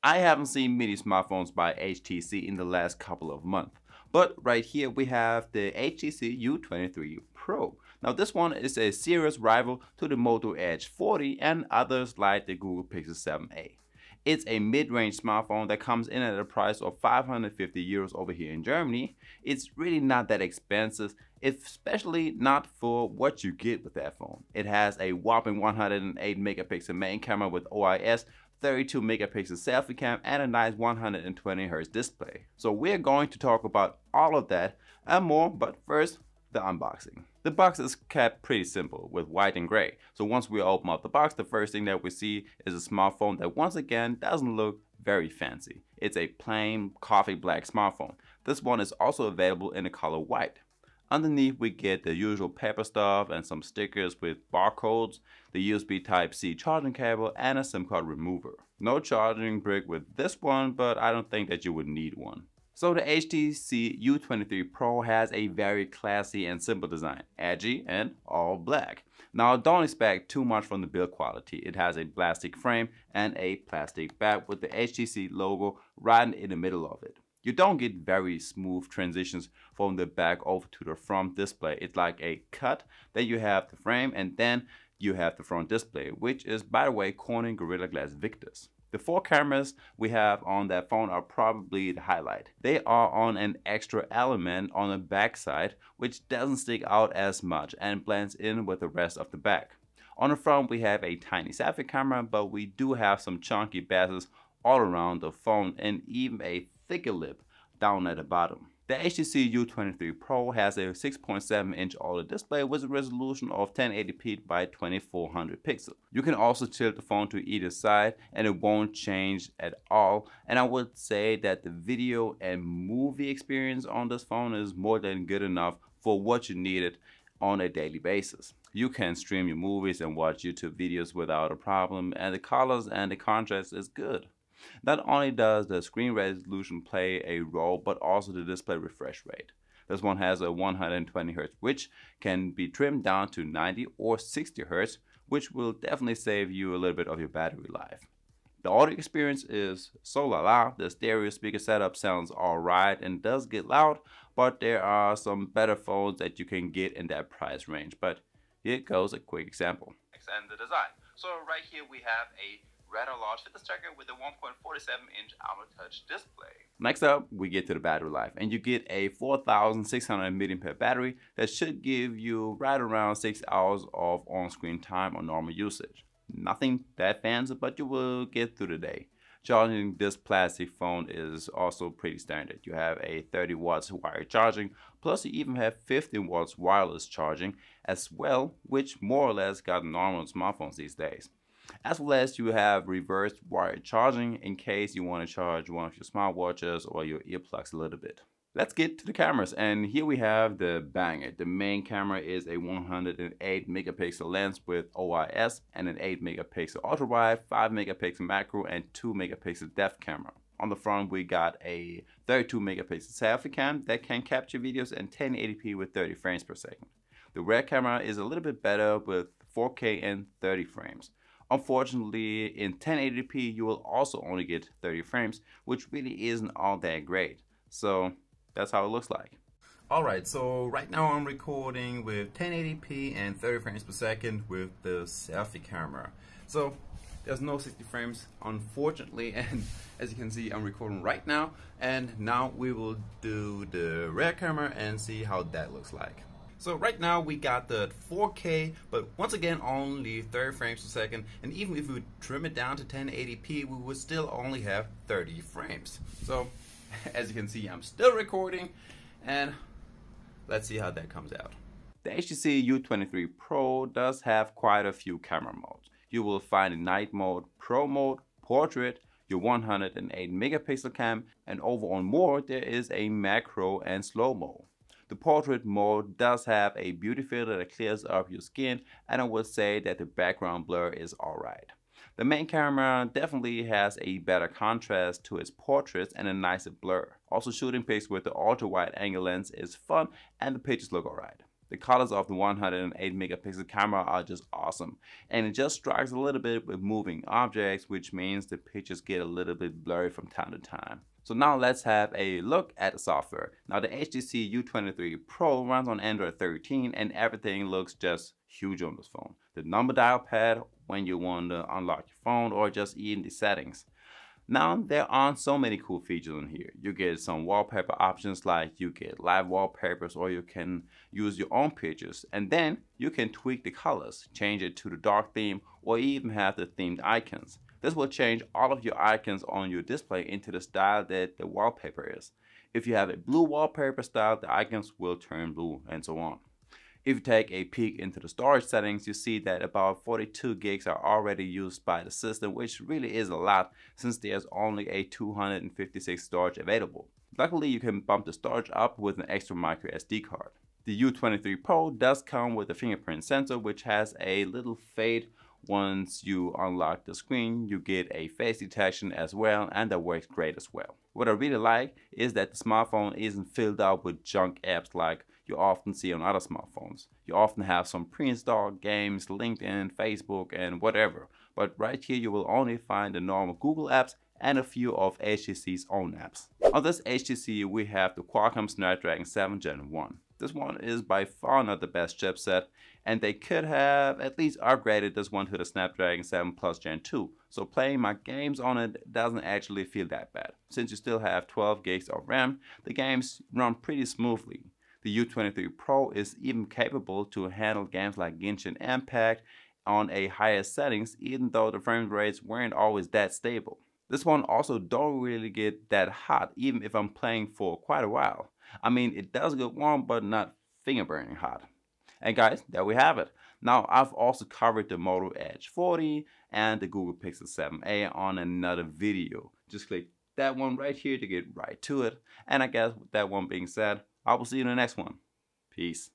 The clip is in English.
I haven't seen many smartphones by HTC in the last couple of months, but right here we have the HTC U23 Pro. Now this one is a serious rival to the Moto Edge 40 and others like the Google Pixel 7a. It's a mid-range smartphone that comes in at a price of 550 euros over here in Germany. It's really not that expensive, especially not for what you get with that phone. It has a whopping 108 megapixel main camera with OIS, 32 megapixel selfie cam, and a nice 120Hz display. So we're going to talk about all of that and more, but first, the unboxing. The box is kept pretty simple with white and gray. So once we open up the box, the first thing that we see is a smartphone that once again doesn't look very fancy. It's a plain coffee black smartphone. This one is also available in the color white. Underneath we get the usual paper stuff and some stickers with barcodes, the USB Type-C charging cable, and a SIM card remover. No charging brick with this one, but I don't think that you would need one. So the HTC U23 Pro has a very classy and simple design, edgy and all black. Now don't expect too much from the build quality. It has a plastic frame and a plastic back with the HTC logo right in the middle of it. You don't get very smooth transitions from the back over to the front display. It's like a cut, then you have the frame and then you have the front display, which is, by the way, Corning Gorilla Glass Victus. The 4 cameras we have on that phone are probably the highlight. They are on an extra element on the back side, which doesn't stick out as much and blends in with the rest of the back. On the front we have a tiny selfie camera, but we do have some chunky bezels all around the phone and even a thicker lip down at the bottom. The HTC U23 Pro has a 6.7-inch OLED display with a resolution of 1080p by 2400 pixels. You can also tilt the phone to either side and it won't change at all. And I would say that the video and movie experience on this phone is more than good enough for what you needed on a daily basis. You can stream your movies and watch YouTube videos without a problem, and the colors and the contrast is good. Not only does the screen resolution play a role, but also the display refresh rate. This one has a 120Hz, which can be trimmed down to 90 or 60Hz, which will definitely save you a little bit of your battery life. The audio experience is so la. The stereo speaker setup sounds alright and does get loud, but there are some better phones that you can get in that price range. But here goes a quick example. And the design. So right here we have a rather large fitness tracker with a 1.47-inch AMOLED touch display. Next up, we get to the battery life, and you get a 4600 mAh battery that should give you right around 6 hours of on-screen time on normal usage. Nothing that fancy, but you will get through the day. Charging this plastic phone is also pretty standard. You have a 30 watts wired charging, plus you even have 15 watts wireless charging as well, which more or less got normal smartphones these days. As well as you have reverse wired charging in case you want to charge one of your smartwatches or your earplugs a little bit. Let's get to the cameras, and here we have the banger. The main camera is a 108 megapixel lens with OIS and an 8 megapixel ultra wide, 5 megapixel macro, and 2 megapixel depth camera. On the front we got a 32 megapixel selfie cam that can capture videos in 1080p with 30 frames per second. The rear camera is a little bit better with 4K and 30 frames. Unfortunately, in 1080p you will also only get 30 frames, which really isn't all that great. So that's how it looks like. Alright, so right now I'm recording with 1080p and 30 frames per second with the selfie camera. So there's no 60 frames, unfortunately, and as you can see I'm recording right now, and now we will do the rear camera and see how that looks like. So right now we got the 4K, but once again only 30 frames per second, and even if we trim it down to 1080p, we would still only have 30 frames. So as you can see, I'm still recording, and let's see how that comes out. The HTC U23 Pro does have quite a few camera modes. You will find a night mode, pro mode, portrait, your 108 megapixel cam, and over on more there is a macro and slow-mo. The portrait mode does have a beauty filter that clears up your skin, and I would say that the background blur is alright. The main camera definitely has a better contrast to its portraits and a nicer blur. Also, shooting pics with the ultra wide angle lens is fun and the pictures look alright. The colors of the 108 megapixel camera are just awesome, and it just strikes a little bit with moving objects, which means the pictures get a little bit blurry from time to time. So now let's have a look at the software. Now the HTC U23 Pro runs on Android 13 and everything looks just huge on this phone. The number dial pad when you want to unlock your phone or just in the settings. Now there aren't so many cool features in here. You get some wallpaper options like you get live wallpapers or you can use your own pictures, and then you can tweak the colors, change it to the dark theme or even have the themed icons. This will change all of your icons on your display into the style that the wallpaper is. If you have a blue wallpaper style, the icons will turn blue and so on. If you take a peek into the storage settings, you see that about 42 gigs are already used by the system, which really is a lot since there's only a 256 storage available. Luckily, you can bump the storage up with an extra micro SD card. The U23 Pro does come with a fingerprint sensor, which has a little fade. Once you unlock the screen, you get a face detection as well, and that works great as well. What I really like is that the smartphone isn't filled out with junk apps like you often see on other smartphones. You often have some pre-installed games, LinkedIn, Facebook, and whatever. But right here you will only find the normal Google apps and a few of HTC's own apps. On this HTC we have the Qualcomm Snapdragon 7 Gen 1. This one is by far not the best chipset, and they could have at least upgraded this one to the Snapdragon 7 Plus Gen 2. So playing my games on it doesn't actually feel that bad. Since you still have 12 gigs of RAM, the games run pretty smoothly. The U23 Pro is even capable to handle games like Genshin Impact on a higher settings, even though the frame rates weren't always that stable. This one also don't really get that hot even if I'm playing for quite a while. I mean, it does get warm, but not finger burning hot. And guys, there we have it. Now, I've also covered the Moto Edge 40 and the Google Pixel 7a on another video. Just click that one right here to get right to it. And I guess with that one being said, I will see you in the next one. Peace.